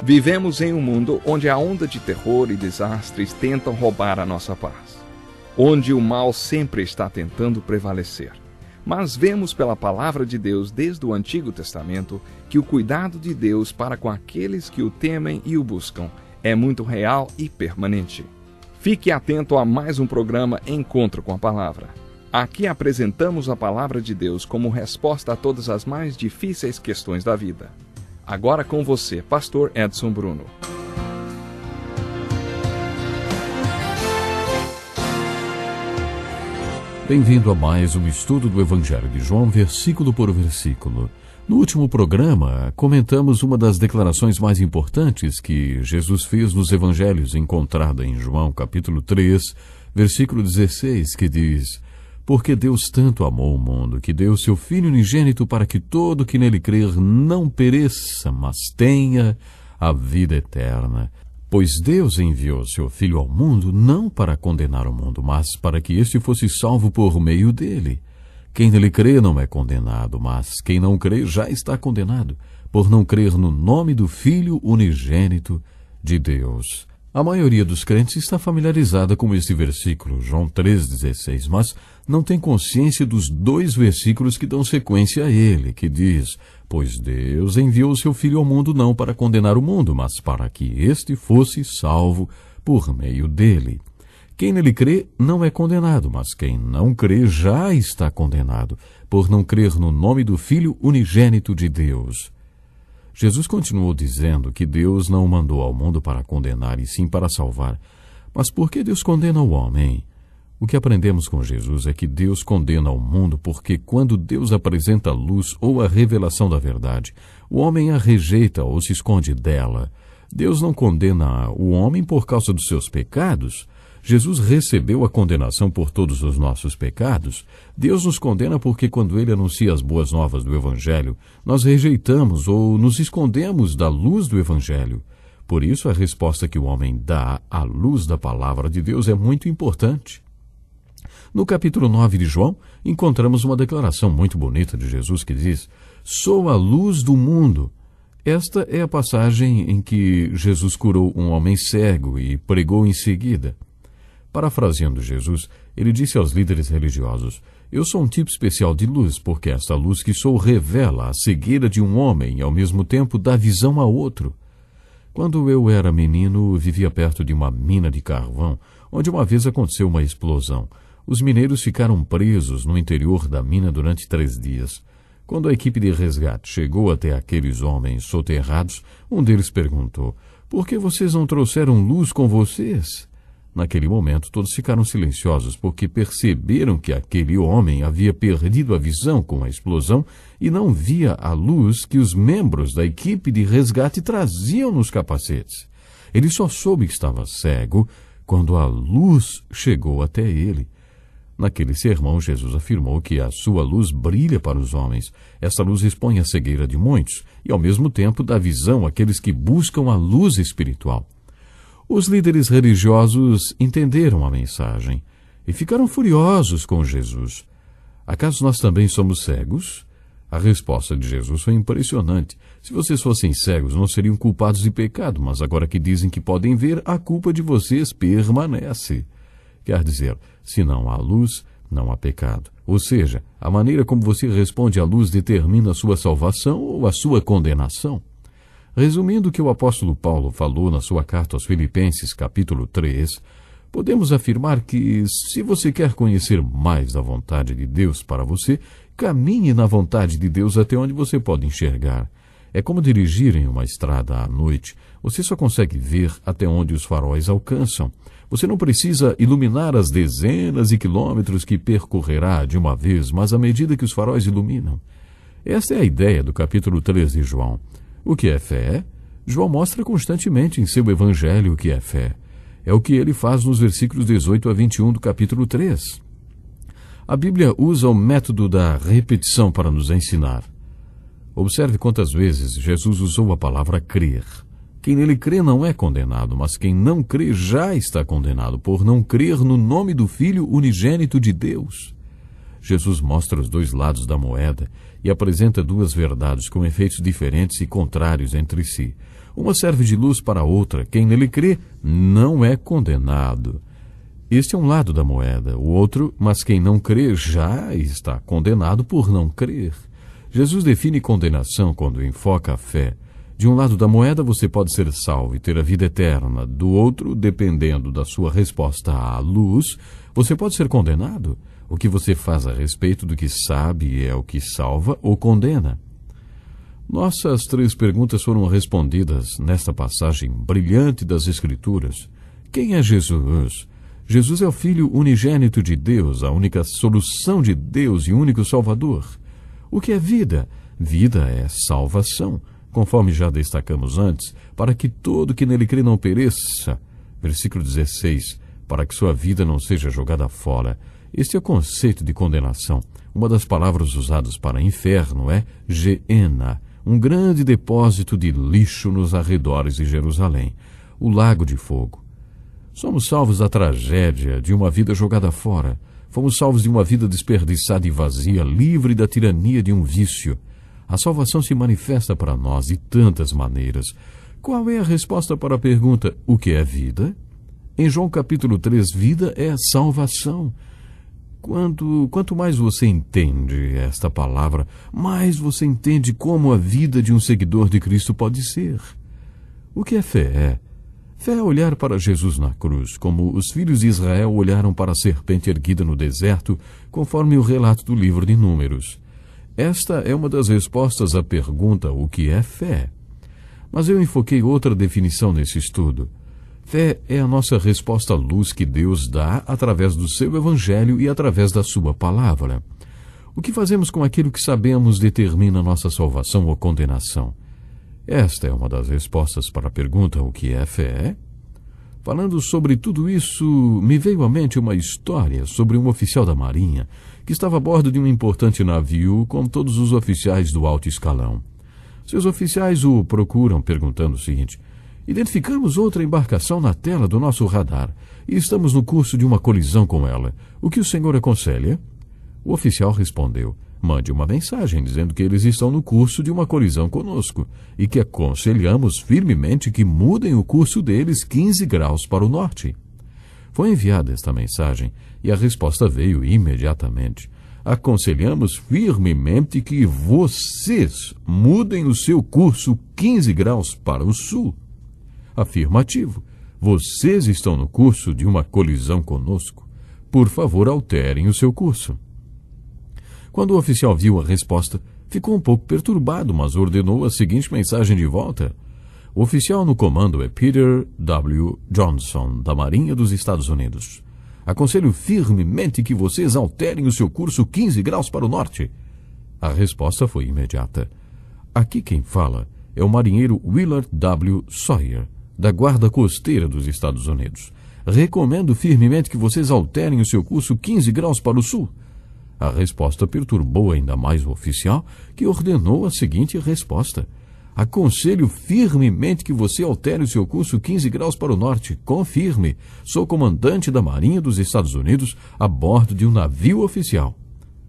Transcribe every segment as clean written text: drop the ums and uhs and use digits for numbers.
Vivemos em um mundo onde a onda de terror e desastres tentam roubar a nossa paz, onde o mal sempre está tentando prevalecer. Mas vemos pela palavra de Deus desde o Antigo Testamento que o cuidado de Deus para com aqueles que o temem e o buscam é muito real e permanente. Fique atento a mais um programa Encontro com a Palavra. Aqui apresentamos a palavra de Deus como resposta a todas as mais difíceis questões da vida. Agora com você, Pastor Edson Bruno. Bem-vindo a mais um estudo do Evangelho de João, versículo por versículo. No último programa, comentamos uma das declarações mais importantes que Jesus fez nos Evangelhos, encontrada em João, capítulo 3, versículo 16, que diz: Porque Deus tanto amou o mundo, que deu seu Filho unigênito para que todo que nele crer não pereça, mas tenha a vida eterna. Pois Deus enviou seu Filho ao mundo não para condenar o mundo, mas para que este fosse salvo por meio dele. Quem nele crê não é condenado, mas quem não crê já está condenado, por não crer no nome do Filho unigênito de Deus. A maioria dos crentes está familiarizada com este versículo, João 3,16, mas não tem consciência dos dois versículos que dão sequência a ele, que diz: Pois Deus enviou seu Filho ao mundo não para condenar o mundo, mas para que este fosse salvo por meio dele. Quem nele crê não é condenado, mas quem não crê já está condenado, por não crer no nome do Filho unigênito de Deus. Jesus continuou dizendo que Deus não o mandou ao mundo para condenar, e sim para salvar. Mas por que Deus condena o homem? O que aprendemos com Jesus é que Deus condena o mundo porque quando Deus apresenta a luz ou a revelação da verdade, o homem a rejeita ou se esconde dela. Deus não condena o homem por causa dos seus pecados. Jesus recebeu a condenação por todos os nossos pecados. Deus nos condena porque quando Ele anuncia as boas novas do Evangelho, nós rejeitamos ou nos escondemos da luz do Evangelho. Por isso, a resposta que o homem dá à luz da palavra de Deus é muito importante. No capítulo 9 de João, encontramos uma declaração muito bonita de Jesus que diz: Sou a luz do mundo. Esta é a passagem em que Jesus curou um homem cego e pregou em seguida. Parafraseando Jesus, ele disse aos líderes religiosos: Eu sou um tipo especial de luz, porque esta luz que sou revela a cegueira de um homem e ao mesmo tempo dá visão a outro. Quando eu era menino, vivia perto de uma mina de carvão, onde uma vez aconteceu uma explosão. Os mineiros ficaram presos no interior da mina durante 3 dias. Quando a equipe de resgate chegou até aqueles homens soterrados, um deles perguntou: Por que vocês não trouxeram luz com vocês? Naquele momento, todos ficaram silenciosos porque perceberam que aquele homem havia perdido a visão com a explosão e não via a luz que os membros da equipe de resgate traziam nos capacetes. Ele só soube que estava cego quando a luz chegou até ele. Naquele sermão, Jesus afirmou que a sua luz brilha para os homens. Essa luz expõe a cegueira de muitos e, ao mesmo tempo, dá visão àqueles que buscam a luz espiritual. Os líderes religiosos entenderam a mensagem e ficaram furiosos com Jesus. Acaso nós também somos cegos? A resposta de Jesus foi impressionante. Se vocês fossem cegos, não seriam culpados de pecado, mas agora que dizem que podem ver, a culpa de vocês permanece. Quer dizer, se não há luz, não há pecado. Ou seja, a maneira como você responde à luz determina a sua salvação ou a sua condenação. Resumindo o que o apóstolo Paulo falou na sua carta aos Filipenses, capítulo 3, podemos afirmar que, se você quer conhecer mais da vontade de Deus para você, caminhe na vontade de Deus até onde você pode enxergar. É como dirigir em uma estrada à noite. Você só consegue ver até onde os faróis alcançam. Você não precisa iluminar as dezenas de quilômetros que percorrerá de uma vez, mas à medida que os faróis iluminam. Esta é a ideia do capítulo 3 de João. O que é fé? João mostra constantemente em seu evangelho o que é fé. É o que ele faz nos versículos 18 a 21 do capítulo 3. A Bíblia usa o método da repetição para nos ensinar. Observe quantas vezes Jesus usou a palavra crer. Quem nele crê não é condenado, mas quem não crê já está condenado, por não crer no nome do Filho unigênito de Deus. Jesus mostra os dois lados da moeda e apresenta duas verdades com efeitos diferentes e contrários entre si. Uma serve de luz para a outra. Quem nele crê não é condenado. Este é um lado da moeda. O outro, mas quem não crê já está condenado por não crer. Jesus define condenação quando enfoca a fé. De um lado da moeda você pode ser salvo e ter a vida eterna. Do outro, dependendo da sua resposta à luz, você pode ser condenado. O que você faz a respeito do que sabe é o que salva ou condena. Nossas 3 perguntas foram respondidas nesta passagem brilhante das Escrituras. Quem é Jesus? Jesus é o Filho unigênito de Deus, a única solução de Deus e único Salvador. O que é vida? Vida é salvação, conforme já destacamos antes, para que todo que nele crê não pereça. Versículo 16, para que sua vida não seja jogada fora. Este é o conceito de condenação. Uma das palavras usadas para inferno é Geena, um grande depósito de lixo nos arredores de Jerusalém, o lago de fogo. Somos salvos da tragédia de uma vida jogada fora. Fomos salvos de uma vida desperdiçada e vazia, livre da tirania de um vício. A salvação se manifesta para nós de tantas maneiras. Qual é a resposta para a pergunta, o que é vida? Em João capítulo 3, vida é salvação. Quanto mais você entende esta palavra, mais você entende como a vida de um seguidor de Cristo pode ser. O que é fé? Fé é olhar para Jesus na cruz, como os filhos de Israel olharam para a serpente erguida no deserto, conforme o relato do livro de Números. Esta é uma das respostas à pergunta, o que é fé? Mas eu enfoquei outra definição nesse estudo. Fé é a nossa resposta à luz que Deus dá através do seu Evangelho e através da sua palavra. O que fazemos com aquilo que sabemos determina nossa salvação ou condenação. Esta é uma das respostas para a pergunta, o que é fé? Falando sobre tudo isso, me veio à mente uma história sobre um oficial da Marinha que estava a bordo de um importante navio com todos os oficiais do alto escalão. Seus oficiais o procuram perguntando o seguinte: identificamos outra embarcação na tela do nosso radar e estamos no curso de uma colisão com ela. O que o senhor aconselha? O oficial respondeu: mande uma mensagem dizendo que eles estão no curso de uma colisão conosco e que aconselhamos firmemente que mudem o curso deles 15 graus para o norte. Foi enviada esta mensagem e a resposta veio imediatamente. Aconselhamos firmemente que vocês mudem o seu curso 15 graus para o sul. Afirmativo. Vocês estão no curso de uma colisão conosco. Por favor, alterem o seu curso. Quando o oficial viu a resposta, ficou um pouco perturbado, mas ordenou a seguinte mensagem de volta. O oficial no comando é Peter W. Johnson, da Marinha dos Estados Unidos. Aconselho firmemente que vocês alterem o seu curso 15 graus para o norte. A resposta foi imediata. Aqui quem fala é o marinheiro Willard W. Sawyer, da Guarda Costeira dos Estados Unidos. Recomendo firmemente que vocês alterem o seu curso 15 graus para o sul. A resposta perturbou ainda mais o oficial, que ordenou a seguinte resposta. Aconselho firmemente que você altere o seu curso 15 graus para o norte. Confirme. Sou comandante da Marinha dos Estados Unidos a bordo de um navio oficial.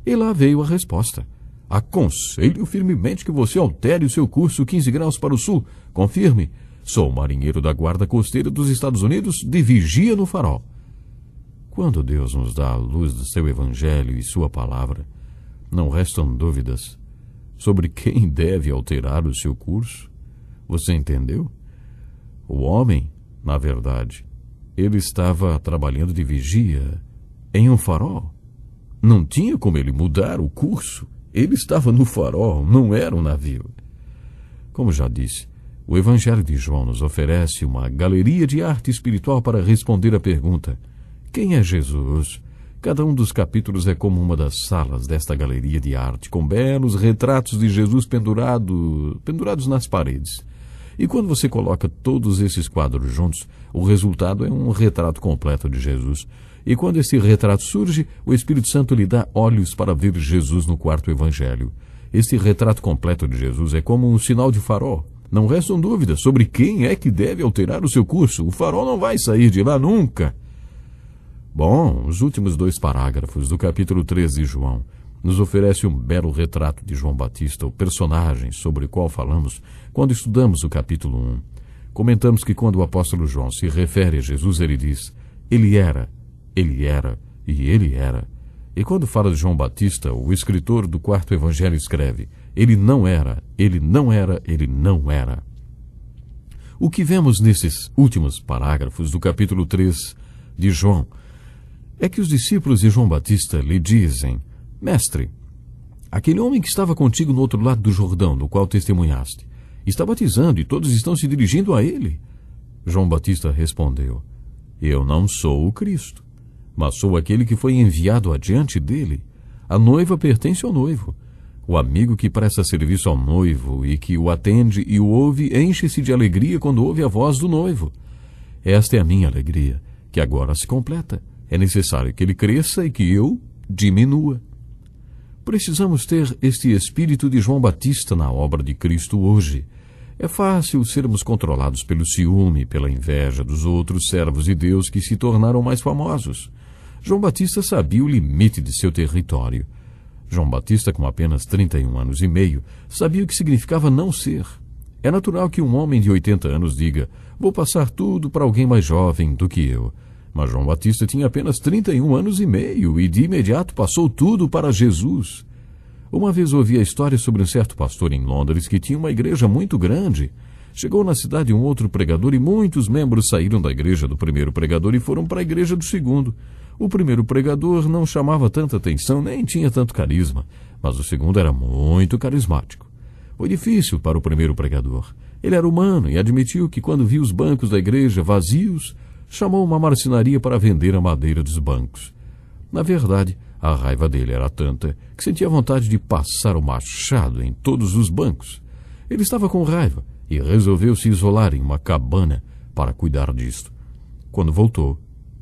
E lá veio a resposta. Aconselho firmemente que você altere o seu curso 15 graus para o sul. Confirme. Sou marinheiro da Guarda Costeira dos Estados Unidos de vigia no farol. Quando Deus nos dá a luz do seu Evangelho e sua palavra, não restam dúvidas sobre quem deve alterar o seu curso. Você entendeu? O homem, na verdade, ele estava trabalhando de vigia em um farol. Não tinha como ele mudar o curso. Ele estava no farol, não era um navio. Como já disse, o Evangelho de João nos oferece uma galeria de arte espiritual para responder à pergunta: quem é Jesus? Cada um dos capítulos é como uma das salas desta galeria de arte, com belos retratos de Jesus pendurados nas paredes. E quando você coloca todos esses quadros juntos, o resultado é um retrato completo de Jesus. E quando esse retrato surge, o Espírito Santo lhe dá olhos para ver Jesus no quarto evangelho. Este retrato completo de Jesus é como um sinal de farol. Não restam dúvidas sobre quem é que deve alterar o seu curso. O farol não vai sair de lá nunca. Bom, os últimos 2 parágrafos do capítulo 3 de João nos oferecem um belo retrato de João Batista, o personagem sobre o qual falamos quando estudamos o capítulo 1. Comentamos que quando o apóstolo João se refere a Jesus, ele diz: ele era e ele era. E quando fala de João Batista, o escritor do 4º Evangelho escreve: ele não era, ele não era, ele não era. O que vemos nesses últimos parágrafos do capítulo 3 de João é que os discípulos de João Batista lhe dizem: Mestre, aquele homem que estava contigo no outro lado do Jordão, do qual testemunhaste, está batizando e todos estão se dirigindo a ele. João Batista respondeu: eu não sou o Cristo, mas sou aquele que foi enviado adiante dele. A noiva pertence ao noivo. O amigo que presta serviço ao noivo e que o atende e o ouve enche-se de alegria quando ouve a voz do noivo. Esta é a minha alegria, que agora se completa. É necessário que ele cresça e que eu diminua. Precisamos ter este espírito de João Batista na obra de Cristo hoje. É fácil sermos controlados pelo ciúme, pela inveja dos outros servos de Deus que se tornaram mais famosos. João Batista sabia o limite de seu território. João Batista, com apenas 31 anos e meio, sabia o que significava não ser. É natural que um homem de 80 anos diga: vou passar tudo para alguém mais jovem do que eu. Mas João Batista tinha apenas 31 anos e meio e de imediato passou tudo para Jesus. Uma vez ouvi a história sobre um certo pastor em Londres que tinha uma igreja muito grande. Chegou na cidade um outro pregador e muitos membros saíram da igreja do primeiro pregador e foram para a igreja do segundo. O primeiro pregador não chamava tanta atenção, nem tinha tanto carisma, mas o segundo era muito carismático. Foi difícil para o primeiro pregador. Ele era humano e admitiu que quando viu os bancos da igreja vazios, chamou uma marcenaria para vender a madeira dos bancos. Na verdade, a raiva dele era tanta que sentia vontade de passar o machado em todos os bancos. Ele estava com raiva e resolveu se isolar em uma cabana para cuidar disto. Quando voltou,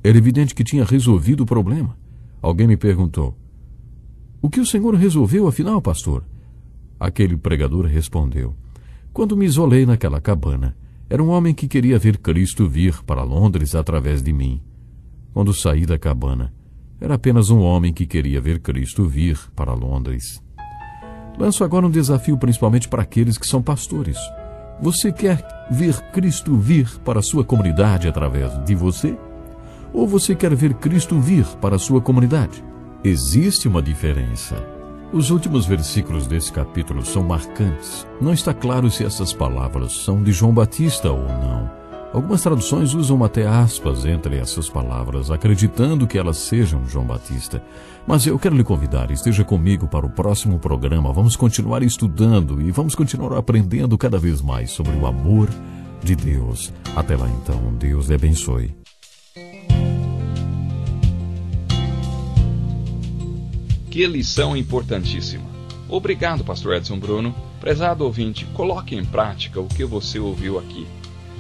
era evidente que tinha resolvido o problema. Alguém me perguntou: o que o senhor resolveu afinal, pastor? Aquele pregador respondeu: quando me isolei naquela cabana, era um homem que queria ver Cristo vir para Londres através de mim. Quando saí da cabana, era apenas um homem que queria ver Cristo vir para Londres. Lanço agora um desafio principalmente para aqueles que são pastores. Você quer ver Cristo vir para a sua comunidade através de você? Ou você quer ver Cristo vir para a sua comunidade? Existe uma diferença. Os últimos versículos desse capítulo são marcantes. Não está claro se essas palavras são de João Batista ou não. Algumas traduções usam até aspas entre essas palavras, acreditando que elas sejam de João Batista. Mas eu quero lhe convidar, esteja comigo para o próximo programa. Vamos continuar estudando e vamos continuar aprendendo cada vez mais sobre o amor de Deus. Até lá então, Deus lhe abençoe. Que lição importantíssima. Obrigado, pastor Edson Bruno. Prezado ouvinte, coloque em prática o que você ouviu aqui.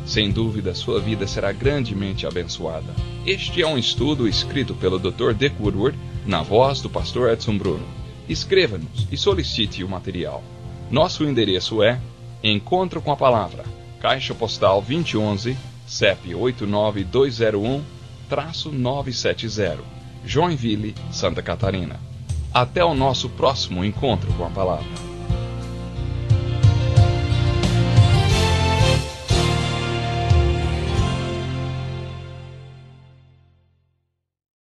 Sem dúvida, sua vida será grandemente abençoada. Este é um estudo escrito pelo Dr. Dick Woodward, na voz do pastor Edson Bruno. Escreva-nos e solicite o material. Nosso endereço é Encontro com a Palavra, Caixa Postal 2011, CEP 89201-970, Joinville, Santa Catarina. Até o nosso próximo encontro com a Palavra.